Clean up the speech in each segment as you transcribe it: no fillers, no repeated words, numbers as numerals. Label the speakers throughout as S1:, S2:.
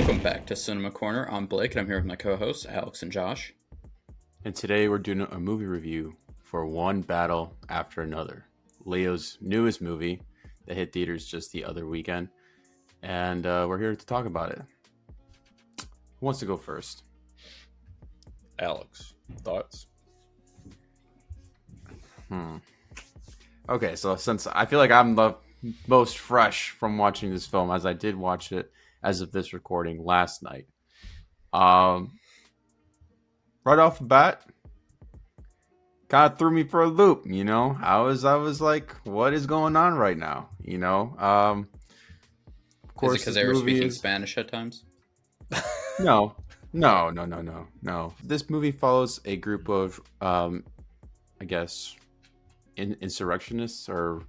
S1: Welcome back to Cinema Corner. I'm Blake, and I'm here with my co-hosts, Alex and Josh.
S2: And today we're doing a movie review for One Battle After Another, Leo's newest movie that hit theaters just the other weekend. And we're here to talk about it. Who wants to go first?
S3: Alex, thoughts?
S2: Okay, so since I feel like I'm the most fresh from watching this film, as I did watch it as of this recording last night. Right off the bat, kind of threw me for a loop, you know. I was like, what is going on right now? You know, of
S1: Is it because they were speaking Spanish at times?
S2: No. This movie follows a group of, I guess, insurrectionists or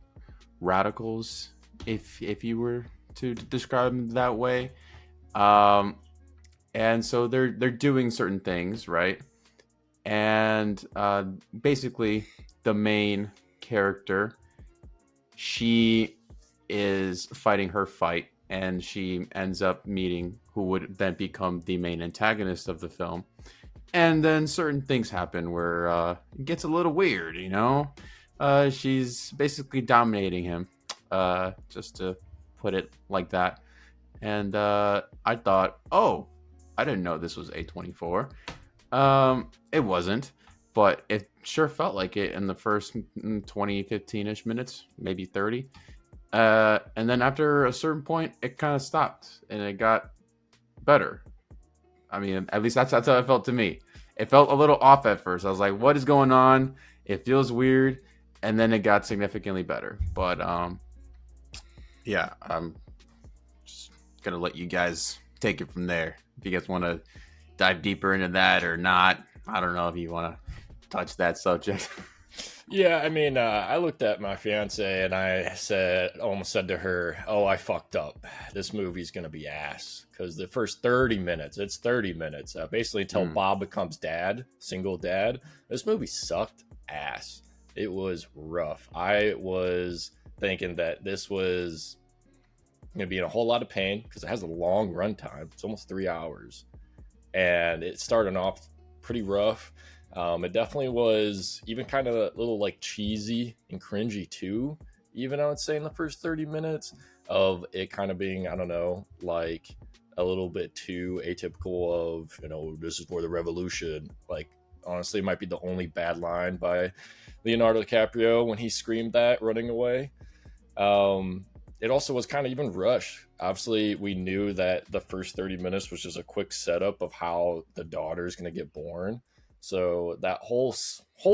S2: radicals, if you were to describe them that way. And so they're doing certain things, right? And basically, the main character, she is fighting her fight, and she ends up meeting who would then become the main antagonist of the film. And then certain things happen where it gets a little weird, you know? She's basically dominating him, just to put it like that. And I thought, oh, I didn't know this was A24. It wasn't, but it sure felt like it in the first 20, 15-ish minutes, maybe 30. And then after a certain point, it kind of stopped and it got better. I mean, at least that's how it felt to me. It felt a little off at first. I was like, what is going on? It feels weird. And then it got significantly better. But yeah, I'm just going to let you guys take it from there. If you guys want to dive deeper into that or not, I don't know if you want to touch that subject.
S3: Yeah, I mean, I looked at my fiance and I almost said to her, oh, I fucked up. This movie's going to be ass. Because the first 30 minutes, it's 30 minutes, basically until Bob becomes dad, single dad. This movie sucked ass. It was rough. I was thinking that this was going to be in a whole lot of pain because it has a long runtime. It's almost 3 hours. And it started off pretty rough. It definitely was even kind of a little like cheesy and cringy too. Even I would say in the first 30 minutes of it kind of being, I don't know, like a little bit too atypical of, you know, this is for the revolution. Like, honestly, it might be the only bad line by Leonardo DiCaprio when he screamed that running away. It also was kind of even rushed. Obviously, we knew that the first 30 minutes was just a quick setup of how the daughter is going to get born. So that whole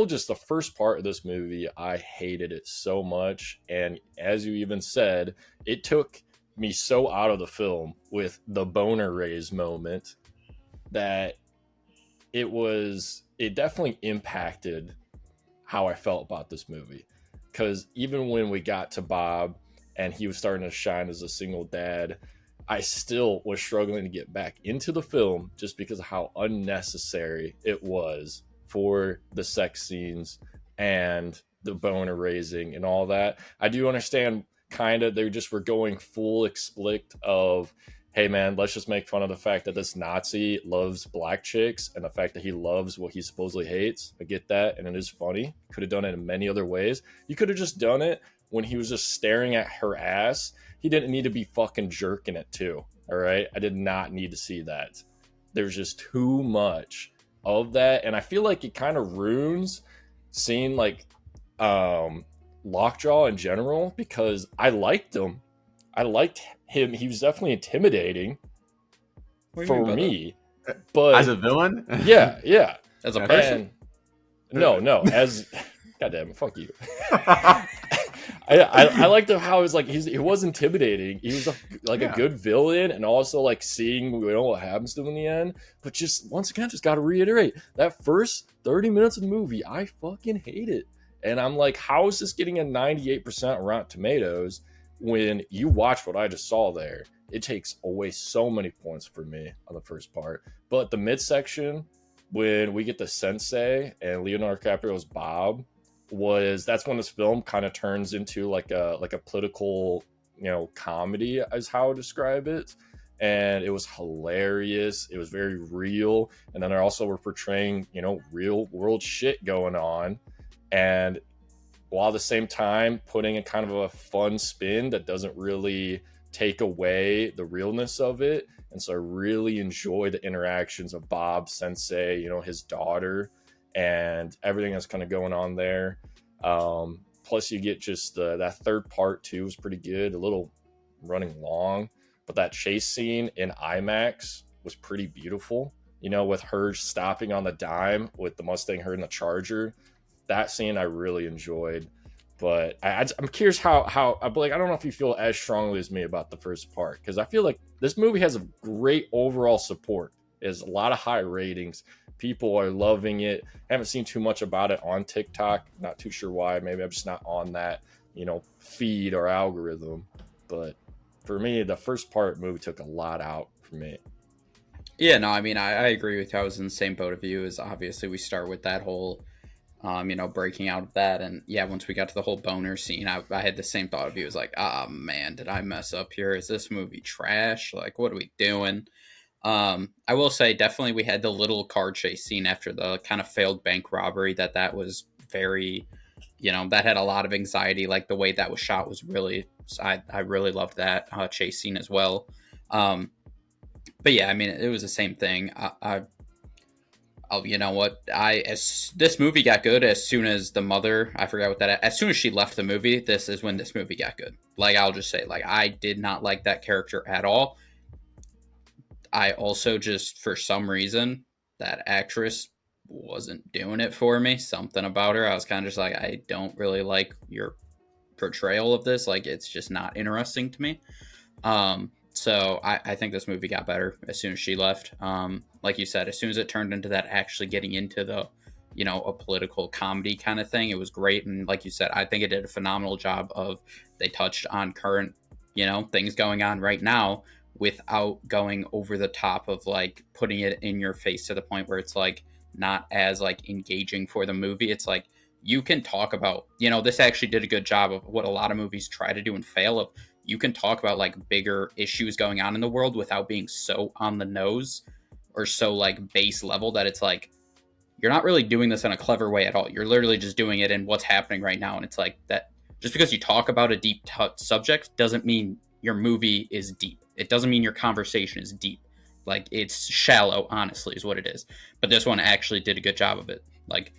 S3: just the first part of this movie, I hated it so much. And as you even said, it took me so out of the film with the boner raise moment that it definitely impacted how I felt about this movie. Because even when we got to Bob and he was starting to shine as a single dad, I still was struggling to get back into the film just because of how unnecessary it was for the sex scenes and the boner raising and all that. I do understand kind of they just were going full explicit of, hey man, let's just make fun of the fact that this Nazi loves black chicks and the fact that he loves what he supposedly hates. I get that, and it is funny. Could have done it in many other ways. You could have just done it when he was just staring at her ass. He didn't need to be fucking jerking it too. All right. I did not need to see that. There's just too much of that. And I feel like it kind of ruins seeing like Lockjaw in general, because I liked him. I liked him. He was definitely intimidating for me. But
S2: as a villain?
S3: Yeah.
S1: As a person?
S3: No. As goddamn, fuck you. I liked how it was like he was intimidating. He was a good villain, and also like seeing what happens to him in the end. But just once again, just got to reiterate that first 30 minutes of the movie, I fucking hate it. And I'm like, how is this getting a 98% Rotten Tomatoes when you watch what I just saw there? It takes away so many points for me on the first part. But the midsection, when we get the Sensei and Leonardo DiCaprio's Bob, that's when this film kind of turns into like a political, comedy is how I describe it. and it was hilarious. It was very real, and then they also were portraying, real world shit going on, and while at the same time putting a kind of a fun spin that doesn't really take away the realness of it. And so I really enjoy the interactions of Bob, Sensei, his daughter, and everything that's kind of going on there. Plus, you get just that third part too was pretty good. A little running long, but that chase scene in IMAX was pretty beautiful. With her stopping on the dime with the Mustang, her and the Charger. That scene I really enjoyed. But I'm curious how Blake, I don't know if you feel as strongly as me about the first part, because I feel like this movie has a great overall support. There's a lot of high ratings. People are loving it. I haven't seen too much about it on TikTok. Not too sure why. Maybe I'm just not on that, feed or algorithm. But for me, the first part movie took a lot out for me.
S1: Yeah, no, I mean, I agree with you. I was in the same boat of you. As obviously we start with that whole, breaking out of that. And yeah, once we got to the whole boner scene, I had the same thought of you. It was like, oh man, did I mess up here? Is this movie trash? Like, what are we doing? I will say definitely we had the little car chase scene after the kind of failed bank robbery that was very, that had a lot of anxiety. Like the way that was shot was really, I really loved that chase scene as well. But yeah, I mean, it was the same thing. You know what? As this movie got good, as soon as the mother, I forgot what that, as soon as she left the movie, this is when this movie got good. Like, I'll just say, like, I did not like that character at all. I also just, for some reason, that actress wasn't doing it for me. Something about her, I was kind of just like, I don't really like your portrayal of this. Like, it's just not interesting to me. So I think this movie got better as soon as she left. Like you said, as soon as it turned into that actually getting into the, a political comedy kind of thing, it was great. And like you said, I think it did a phenomenal job of, they touched on current, things going on right now without going over the top of like putting it in your face to the point where it's like not as like engaging for the movie. It's like, you can talk about, this actually did a good job of what a lot of movies try to do and fail of. You can talk about like bigger issues going on in the world without being so on the nose or so like base level that it's like, you're not really doing this in a clever way at all. You're literally just doing it in what's happening right now. And it's like that, just because you talk about a deep subject doesn't mean your movie is deep. It doesn't mean your conversation is deep. Like, it's shallow, honestly, is what it is. But this one actually did a good job of it. Like,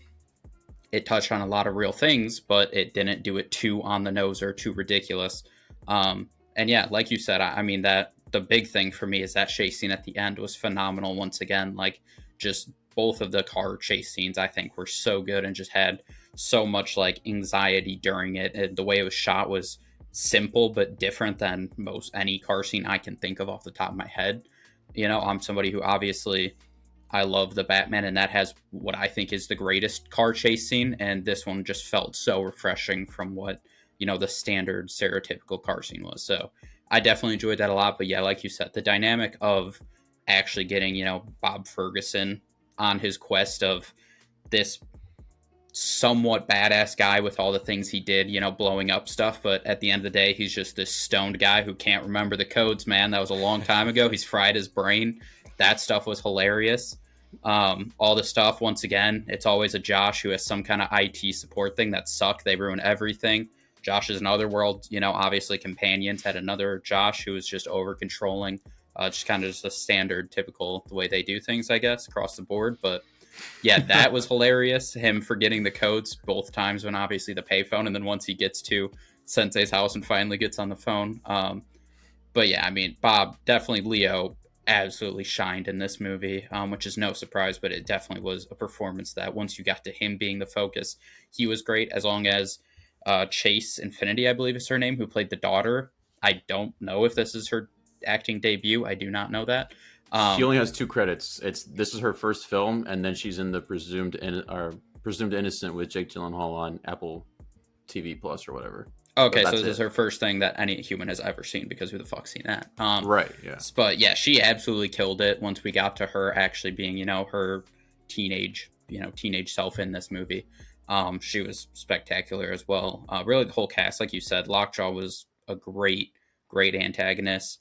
S1: it touched on a lot of real things, but it didn't do it too on the nose or too ridiculous. And yeah, like you said, I mean, that the big thing for me is that chase scene at the end was phenomenal. Once again, like, just both of the car chase scenes, I think, were so good and just had so much like anxiety during it. And the way it was shot was simple but different than most any car scene I can think of off the top of my head. I'm somebody who obviously, I love the Batman, and that has what I think is the greatest car chase scene. And this one just felt so refreshing from what, the standard stereotypical car scene was. So I definitely enjoyed that a lot. But yeah, like you said, the dynamic of actually getting, Bob Ferguson on his quest of this somewhat badass guy with all the things he did, blowing up stuff. But at the end of the day, he's just this stoned guy who can't remember the codes, man. That was a long time ago. He's fried his brain. That stuff was hilarious. All the stuff, once again, it's always a Josh who has some kind of IT support thing that sucked. They ruin everything. Josh is another world, obviously Companions had another Josh who was just over controlling, just kind of just a standard, typical, the way they do things, I guess, across the board. But yeah, that was hilarious. Him forgetting the codes both times when obviously the payphone, and then once he gets to Sensei's house and finally gets on the phone. But yeah, I mean, Bob, definitely Leo absolutely shined in this movie, which is no surprise, but it definitely was a performance that once you got to him being the focus, he was great. As long as Chase Infinity, I believe is her name, who played the daughter. I don't know if this is her acting debut. I do not know that.
S2: She only has 2 credits. This is her first film, and then she's in the Presumed Innocent with Jake Gyllenhaal on Apple TV Plus or whatever.
S1: Okay, so this is her first thing that any human has ever seen, because who the fuck's seen that?
S2: Right, yeah.
S1: But yeah, she absolutely killed it once we got to her actually being, her teenage self in this movie. She was spectacular as well. Really, the whole cast, like you said, Lockjaw was a great antagonist.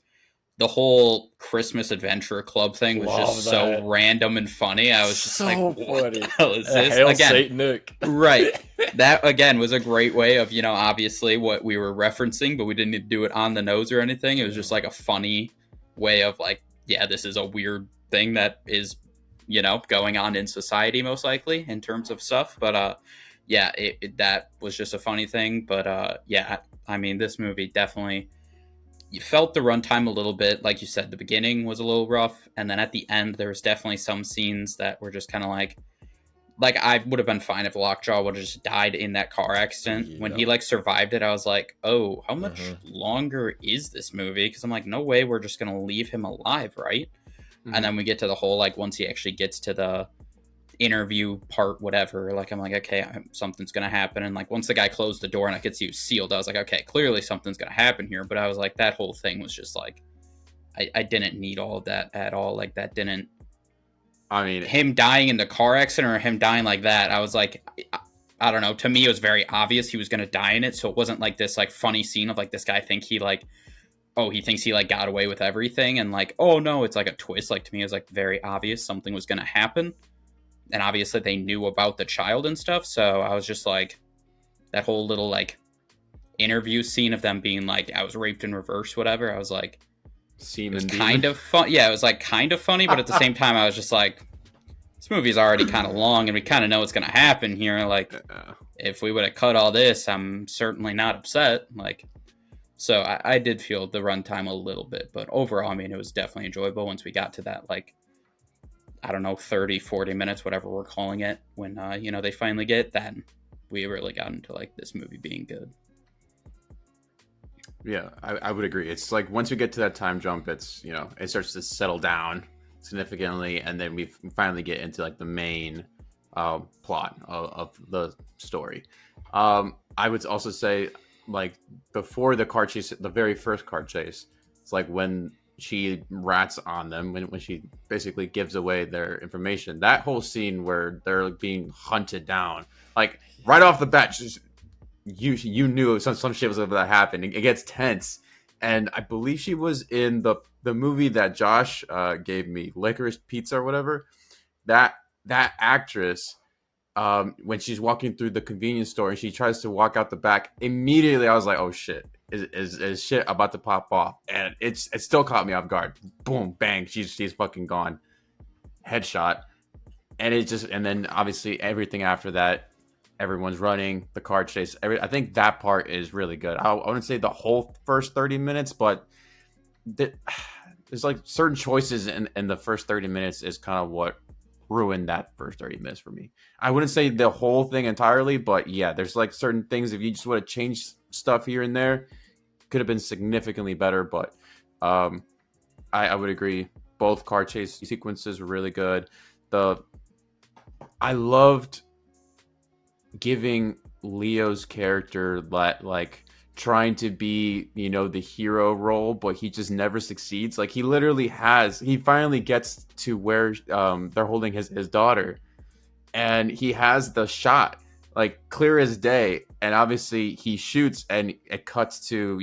S1: the whole Christmas Adventure Club thing was
S3: Love
S1: just so
S3: that.
S1: random and funny. I was just
S3: So
S1: like, what
S3: funny.
S1: the hell is this?
S3: Hail
S1: Again,
S3: Saint Nick.
S1: right. That, again, was a great way of, obviously what we were referencing, but we didn't need to do it on the nose or anything. It was just like a funny way of like, yeah, this is a weird thing that is, going on in society, most likely, in terms of stuff. But, yeah, that was just a funny thing. But, yeah, I mean, this movie definitely, you felt the runtime a little bit. Like you said, the beginning was a little rough. And then at the end, there was definitely some scenes that were just kind of like I would have been fine if Lockjaw would have just died in that car accident.
S3: Yeah.
S1: When he like survived it, I was like, oh, how much longer is this movie? Because I'm like, no way we're just gonna leave him alive, right? And then we get to the whole like once he actually gets to the interview part, whatever, like I'm like, okay, something's gonna happen. And like once the guy closed the door and I could see it was sealed, I was like, okay, clearly something's gonna happen here. But I was like, that whole thing was just like, I didn't need all of that at all. Like that didn't.
S2: I mean,
S1: him dying in the car accident or him dying like that, I was like, I don't know. To me, it was very obvious he was going to die in it. So it wasn't like this like funny scene of like this guy think he like, oh, he thinks he like got away with everything. And like, oh no, it's like a twist. Like to me, it was like very obvious something was going to happen. And obviously they knew about the child and stuff. So I was just like, that whole little like interview scene of them being like, I was raped in reverse, whatever. I was like, it was kind of fun. Yeah, it was like kind of funny, but at the same time, I was just like, this movie's already kind of long, and we kind of know what's going to happen here. Like, if we would have cut all this, I'm certainly not upset. Like, so I did feel the runtime a little bit, but overall, I mean, it was definitely enjoyable once we got to that, like, I don't know, 30, 40 minutes, whatever we're calling it, when, they finally get that. We really got into, like, this movie being good.
S2: Yeah, I would agree. It's like once we get to that time jump, it's it starts to settle down significantly, and then we finally get into like the main plot of the story. I would also say like before the car chase, the very first car chase, it's like when she rats on them, when she basically gives away their information. That whole scene where they're being hunted down, like right off the bat, just. You knew some shit was about to happen. It gets tense, and I believe she was in the movie that Josh gave me, Licorice Pizza or whatever. That actress, when she's walking through the convenience store and she tries to walk out the back, immediately I was like, oh shit, is shit about to pop off? And it still caught me off guard. Boom, bang, she's fucking gone, headshot, and then obviously everything after that. Everyone's running, the car chase. I think that part is really good. I wouldn't say the whole first 30 minutes, but there's like certain choices in the first 30 minutes is kind of what ruined that first 30 minutes for me. I wouldn't say the whole thing entirely, but yeah, there's like certain things, if you just would have changed stuff here and there, could have been significantly better. But I would agree. Both car chase sequences were really good. I loved giving Leo's character like trying to be the hero role, but he just never succeeds. Like he finally gets to where they're holding his daughter, and he has the shot like clear as day, and obviously he shoots and it cuts to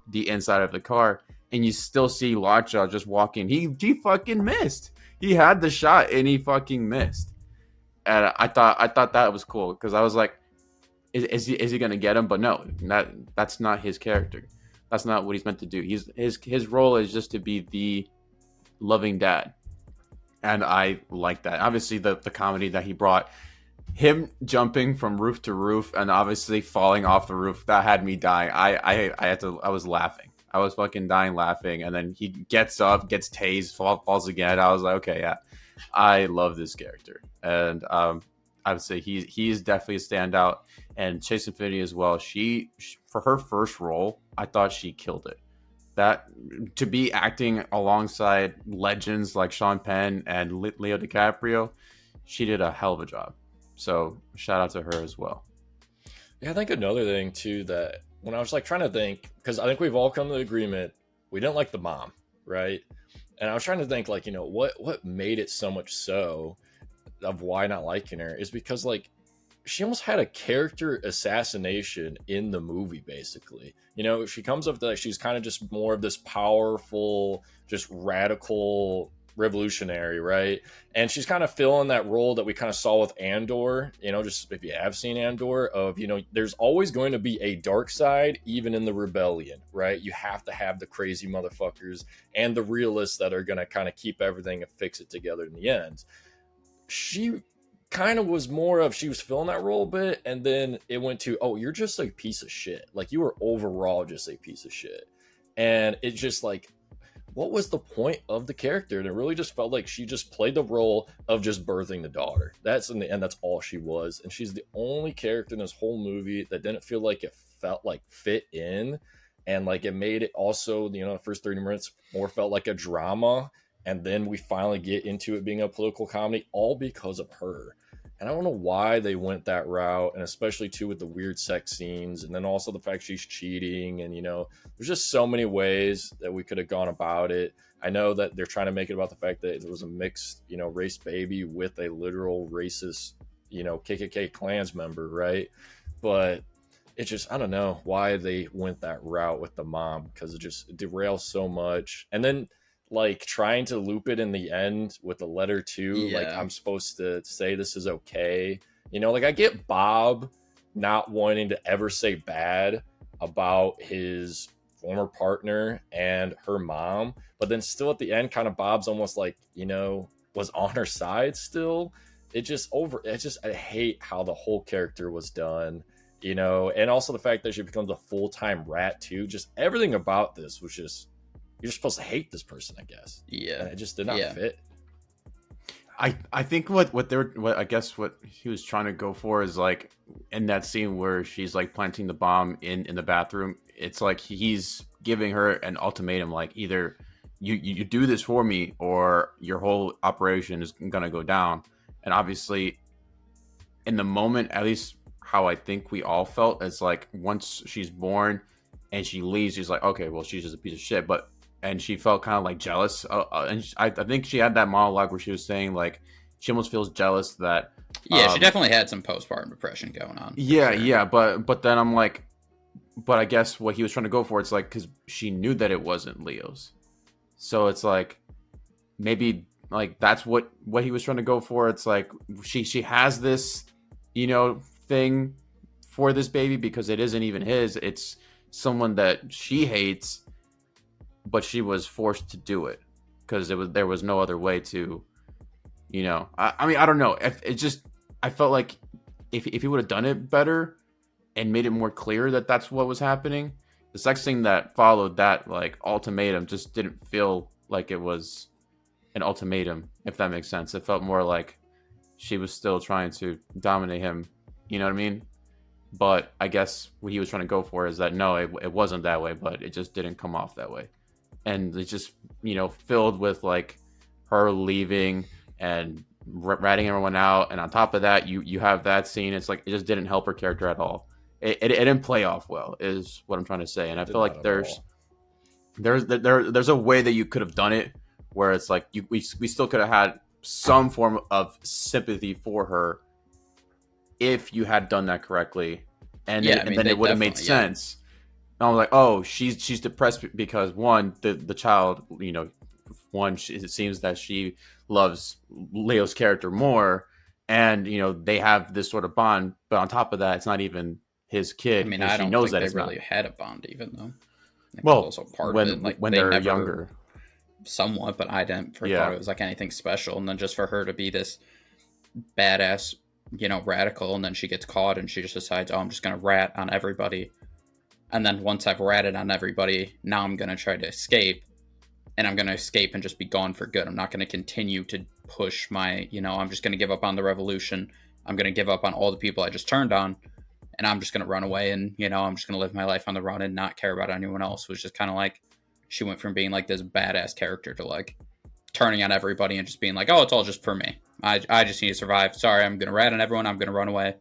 S2: the inside of the car, and you still see Lockjaw just walking. He fucking missed. He had the shot and he fucking missed. And I thought that was cool, because I was like, is he gonna get him? But no, that's not his character. That's not what he's meant to do. His role is just to be the loving dad, and I like that. Obviously, the comedy that he brought, him jumping from roof to roof and obviously falling off the roof, that had me dying. I was laughing. I was fucking dying laughing, and then he gets up, gets tased, falls again. I was like, okay, yeah. I love this character, and I would say he's definitely a standout. And Chase Infinity as well. She for her first role, I thought she killed it. That to be acting alongside legends like Sean Penn and Leo DiCaprio, she did a hell of a job. So shout out to her as well.
S3: Yeah, I think another thing too, that when I was like trying to think, because I think we've all come to the agreement we didn't like the mom, right? And I was trying to think, like, what made it so much so of why not liking her is because, like, she almost had a character assassination in the movie, basically. You know, she comes up that she's kind of just more of this powerful, just radical revolutionary, right? And she's kind of filling that role that we kind of saw with Andor, you know, just if you have seen Andor, of, you know, there's always going to be a dark side, even in the rebellion, right? You have to have the crazy motherfuckers and the realists that are going to kind of keep everything and fix it together in the end. She kind of was more of, she was filling that role a bit, and then it went to, oh, you're just a piece of shit. Like, you were overall just a piece of shit. And it just like, what was the point of the character? And it really just felt like she just played the role of just birthing the daughter. That's in the end, that's all she was. And she's the only character in this whole movie that didn't feel like it felt like fit in. And like, it made it also, you know, the first 30 minutes more felt like a drama. And then we finally get into it being a political comedy, all because of her. And I don't know why they went that route, and especially too with the weird sex scenes, and then also the fact she's cheating, and, you know, there's just so many ways that we could have gone about it. I know that they're trying to make it about the fact that it was a mixed, you know, race baby with a literal racist, you know, KKK Klans member, right? But it just, I don't know why they went that route with the mom, because it just derails so much. And then, like, trying to loop it in the end with the letter too, like, I'm supposed to say this is okay, you know, like, I get Bob not wanting to ever say bad about his former partner and her mom, but then still at the end, kind of Bob's almost like, you know, was on her side still. It just I hate how the whole character was done, you know, and also the fact that she becomes a full-time rat too. Just everything about this was just, you're supposed to hate this person, I guess.
S1: Yeah.
S3: And it just did not fit.
S2: I think what I guess what he was trying to go for is, like, in that scene where she's like planting the bomb in the bathroom, it's like he's giving her an ultimatum, like, either you do this for me or your whole operation is gonna go down. And obviously, in the moment, at least how I think we all felt, it's like once she's born and she leaves, she's like, okay, well, she's just a piece of shit. And she felt kind of like jealous. I think she had that monologue where she was saying, like, she almost feels jealous that.
S1: Yeah, she definitely had some postpartum depression going on.
S2: Yeah, sure. Yeah. But then I'm like, but I guess what he was trying to go for, it's like, because she knew that it wasn't Leo's. So it's like, maybe, like, that's what he was trying to go for. It's like, she has this, you know, thing for this baby because it isn't even his. It's someone that she hates, but she was forced to do it because there was no other way to, you know. I mean, I don't know. I felt like if he would have done it better and made it more clear that that's what was happening, the sex thing that followed that, like, ultimatum, just didn't feel like it was an ultimatum, if that makes sense. It felt more like she was still trying to dominate him. You know what I mean? But I guess what he was trying to go for is that, no, it wasn't that way, but it just didn't come off that way. And it's just, you know, filled with, like, her leaving and ratting everyone out. And on top of that, you have that scene. It's like, it just didn't help her character at all. It didn't play off well, is what I'm trying to say. And I feel like there's a way that you could have done it where it's like, we still could have had some form of sympathy for her if you had done that correctly. And then it would have made sense. And I was like, oh, she's depressed because, one, the child, you know, it seems that she loves Leo's character more, and, you know, they have this sort of bond. But on top of that, it's not even his kid.
S1: I mean, I don't think they really had a bond, even though.
S2: Well,
S1: also part of it. Like,
S2: when they're younger,
S1: somewhat, but I didn't thought it was like anything special. And then just for her to be this badass, you know, radical, and then she gets caught, and she just decides, oh, I'm just gonna rat on everybody. And then once I've ratted on everybody, now I'm going to try to escape. And I'm going to escape and just be gone for good. I'm not going to continue to push my, you know, I'm just going to give up on the revolution. I'm going to give up on all the people I just turned on. And I'm just going to run away. And, you know, I'm just going to live my life on the run and not care about anyone else. It was just kind of like, she went from being like this badass character to, like, turning on everybody and just being like, oh, it's all just for me. I just need to survive. Sorry, I'm going to rat on everyone. I'm going to run away.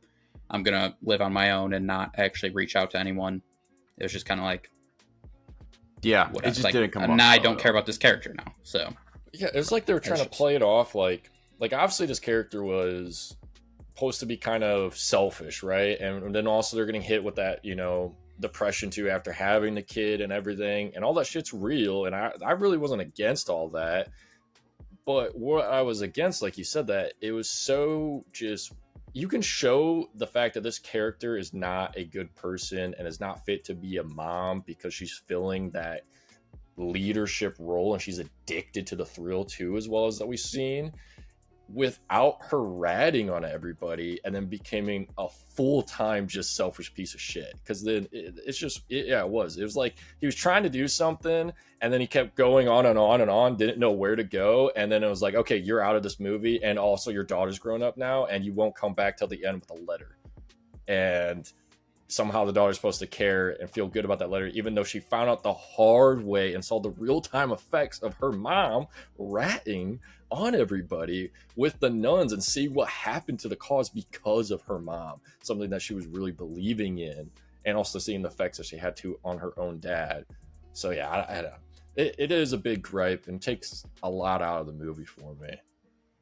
S1: I'm going to live on my own and not actually reach out to anyone. It was just kind of like,
S2: yeah, it just didn't come off.
S1: Now I don't care about this character now. So
S3: yeah, it was like they were trying to play it off like obviously this character was supposed to be kind of selfish, right? And then also they're getting hit with that, depression too after having the kid and everything, and all that shit's real. And I really wasn't against all that, but what I was against, like you said, that it was so just, you can show the fact that this character is not a good person and is not fit to be a mom because she's filling that leadership role and she's addicted to the thrill too, as well as that we've seen, without her ratting on everybody and then becoming a full-time just selfish piece of shit. Because then it was like he was trying to do something and then he kept going on and on and on, didn't know where to go, and then it was like, okay, you're out of this movie, and also your daughter's grown up now and you won't come back till the end with a letter. And somehow the daughter's supposed to care and feel good about that letter, even though she found out the hard way and saw the real-time effects of her mom ratting on everybody with the nuns, and see what happened to the cause because of her mom, something that she was really believing in, and also seeing the effects that she had to on her own dad. So yeah, it is a big gripe and takes a lot out of the movie for me.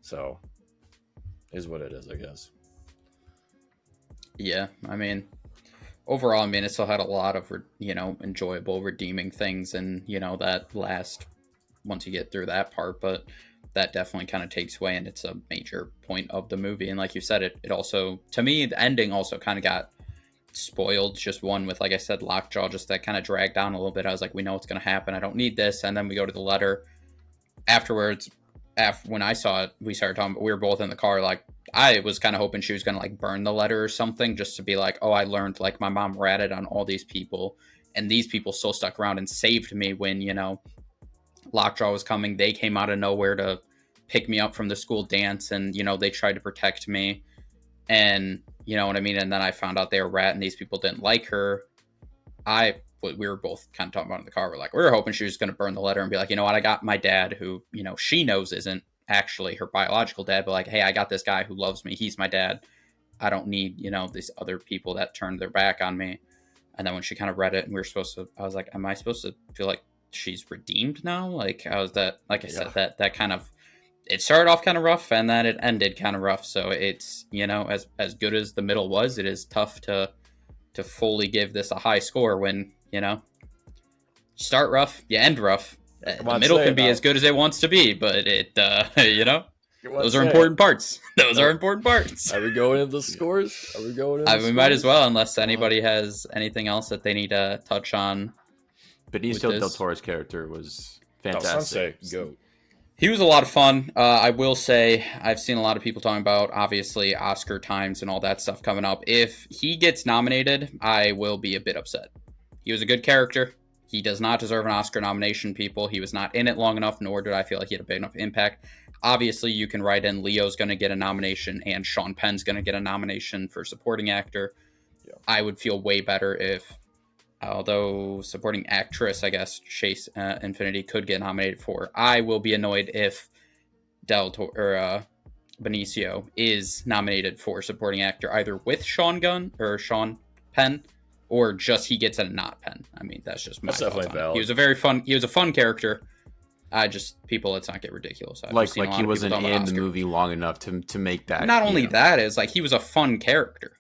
S3: So is what it is, I guess.
S1: Yeah, I mean, overall, I mean, it still had a lot of, enjoyable, redeeming things, and, that last, once you get through that part, but that definitely kind of takes away, and it's a major point of the movie. And like you said, it also, to me, the ending also kind of got spoiled. Just one with, like I said, Lockjaw, just that kind of dragged down a little bit. I was like, we know what's going to happen. I don't need this. And then we go to the letter afterwards. When I saw it, we started talking, we were both in the car, like, I was kind of hoping she was going to like burn the letter or something, just to be like, oh, I learned like my mom ratted on all these people and these people still stuck around and saved me when, Lockjaw was coming. They came out of nowhere to pick me up from the school dance, and, they tried to protect me, and you know what I mean? And then I found out they were ratting, these people didn't like her. We were both kind of talking about in the car. We're like, we were hoping she was going to burn the letter and be like, you know what? I got my dad who, she knows isn't actually her biological dad, but like, hey, I got this guy who loves me. He's my dad. I don't need, these other people that turned their back on me. And then when she kind of read it and I was like, am I supposed to feel like she's redeemed now? Like, I said, that kind of, it started off kind of rough and then it ended kind of rough. So it's, as good as the middle was, it is tough to fully give this a high score when, you start rough, you end rough. The middle can be as good as it wants to be, but it, those are important parts. Those are important parts.
S3: Are we going into the scores?
S1: We might as well, unless anybody has anything else that they need to touch on.
S2: Benicio del Toro's character was fantastic.
S3: Sensei, go.
S1: He was a lot of fun. I will say, I've seen a lot of people talking about, obviously, Oscar times and all that stuff coming up. If he gets nominated, I will be a bit upset. He was a good character. He does not deserve an Oscar nomination, people. He was not in it long enough, nor did I feel like he had a big enough impact. Obviously, you can write in Leo's going to get a nomination and Sean Penn's going to get a nomination for supporting actor. Yeah. I would feel way better if, although supporting actress, I guess, Chase Infinity could get nominated for. I will be annoyed if Benicio is nominated for supporting actor, either with Sean Penn, or just he gets a not Penn. I mean, that's just my thoughts on it. He was a fun character. Let's not get ridiculous.
S2: Like he wasn't in the movie long enough to make that.
S1: Not only that, is like he was a fun character.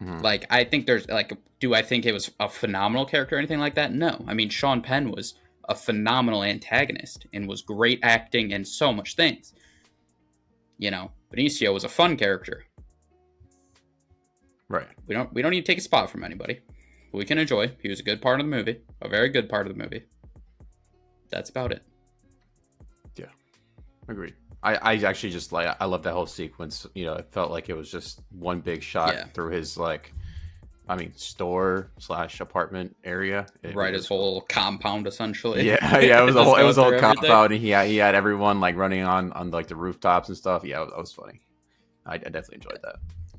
S1: Mm-hmm. Like, I think there's like, do I think it was a phenomenal character or anything like that? No. I mean, Sean Penn was a phenomenal antagonist and was great acting and so much things. Benicio was a fun character.
S2: Right.
S1: We don't need to take a spot from anybody. We can enjoy. He was a good part of the movie, a very good part of the movie. That's about it.
S2: Yeah, agreed. I actually just I love that whole sequence. It felt like it was just one big shot through his store / apartment area.
S1: His whole compound essentially.
S2: Yeah, it was a whole compound, and he had everyone like running on like the rooftops and stuff. Yeah, that was funny. I definitely enjoyed that.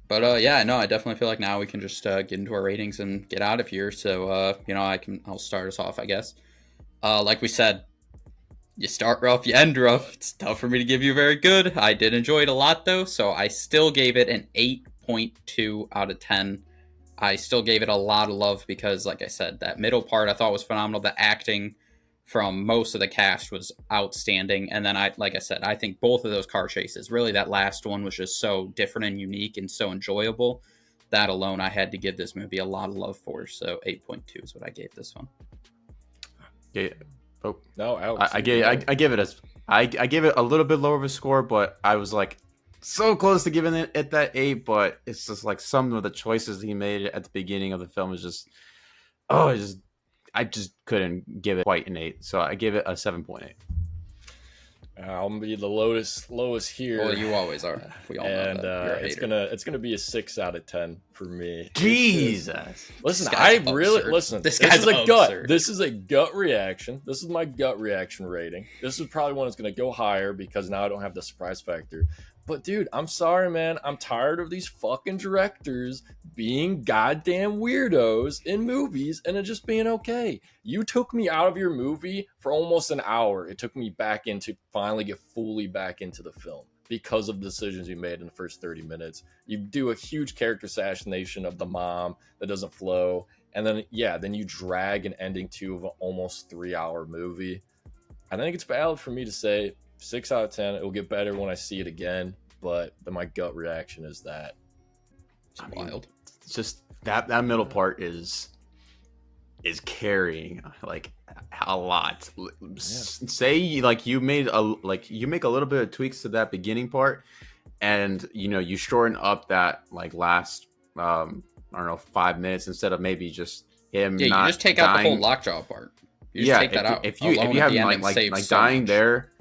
S1: But I definitely feel like now we can just get into our ratings and get out of here. So I'll start us off, I guess. Like we said, you start rough, you end rough. It's tough for me to give you very good. I did enjoy it a lot though, so I still gave it an 8.2 out of 10. I still gave it a lot of love because, like I said, that middle part I thought was phenomenal. The acting from most of the cast was outstanding. And then like I said, I think both of those car chases, really that last one was just so different and unique and so enjoyable. That alone, I had to give this movie a lot of love for. So 8.2 is what I gave this one.
S2: Yeah. Oh
S3: no, Alex,
S2: I gave it a little bit lower of a score, but I was like so close to giving it that 8. But it's just like some of the choices he made at the beginning of the film is just I just couldn't give it quite an 8, so I gave it a 7.8.
S3: I'm gonna be the lowest here.
S1: Well, you always are. We all know that.
S3: It's gonna be a 6 out of 10 for me.
S2: Jesus,
S3: listen,
S1: This guy's
S3: a gut.
S1: absurd.
S3: This is a gut reaction. This is my gut reaction rating. This is probably one that's gonna go higher because now I don't have the surprise factor. But dude, I'm sorry, man. I'm tired of these fucking directors being goddamn weirdos in movies and it just being okay. You took me out of your movie for almost an hour. It took me finally get fully back into the film because of decisions you made in the first 30 minutes. You do a huge character assassination of the mom that doesn't flow. And then you drag an ending to of an almost 3-hour movie. I think it's valid for me to say 6 out of 10. It will get better when I see it again, but my gut reaction is that
S1: it's wild.
S2: It's just that middle part is carrying like a lot. Yeah. Say like you make a little bit of tweaks to that beginning part, and you shorten up that like last I don't know 5 minutes instead of maybe just him. Yeah,
S1: you just take out the whole Lockjaw part. You just take that out.
S2: If you have him like dying there.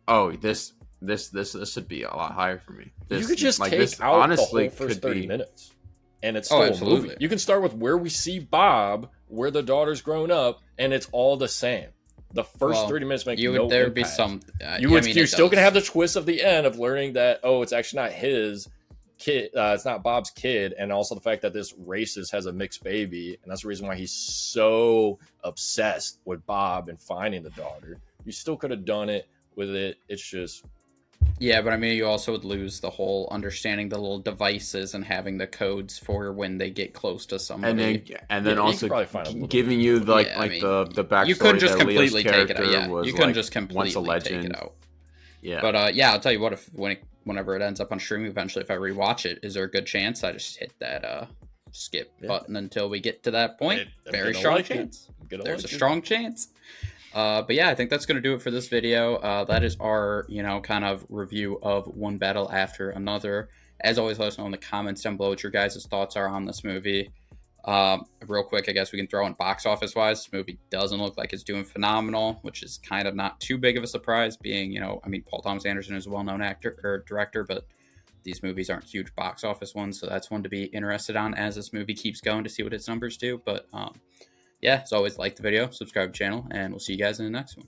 S2: Oh, this should be a lot higher for me.
S3: You could just take out honestly the whole first 30 minutes, and it's still a movie. You can start with where we see Bob, where the daughter's grown up, and it's all the same. The first 30 minutes make no impact.
S1: Be some.
S3: You're still gonna have the twist of the end of learning that it's actually not his kid. It's not Bob's kid, and also the fact that this racist has a mixed baby, and that's the reason why he's so obsessed with Bob and finding the daughter. You still could have done it with it. It's just
S1: but you also would lose the whole understanding the little devices and having the codes for when they get close to somebody,
S2: and then also giving you the backstory.
S1: You couldn't just completely take it out. You couldn't just completely take it out. But I'll tell you what, whenever it ends up on streaming eventually, if I rewatch it, is there a good chance I just hit that skip button until we get to that point? Very strong chance. There's a strong chance. But I think that's going to do it for this video. That is our, kind of review of One Battle After Another. As always, let us know in the comments down below what your guys' thoughts are on this movie. Real quick, I guess we can throw in box office wise. This movie doesn't look like it's doing phenomenal, which is kind of not too big of a surprise being, Paul Thomas Anderson is a well-known actor or director, but these movies aren't huge box office ones. So that's one to be interested on as this movie keeps going to see what its numbers do. But, as always, like the video, subscribe to the channel, and we'll see you guys in the next one.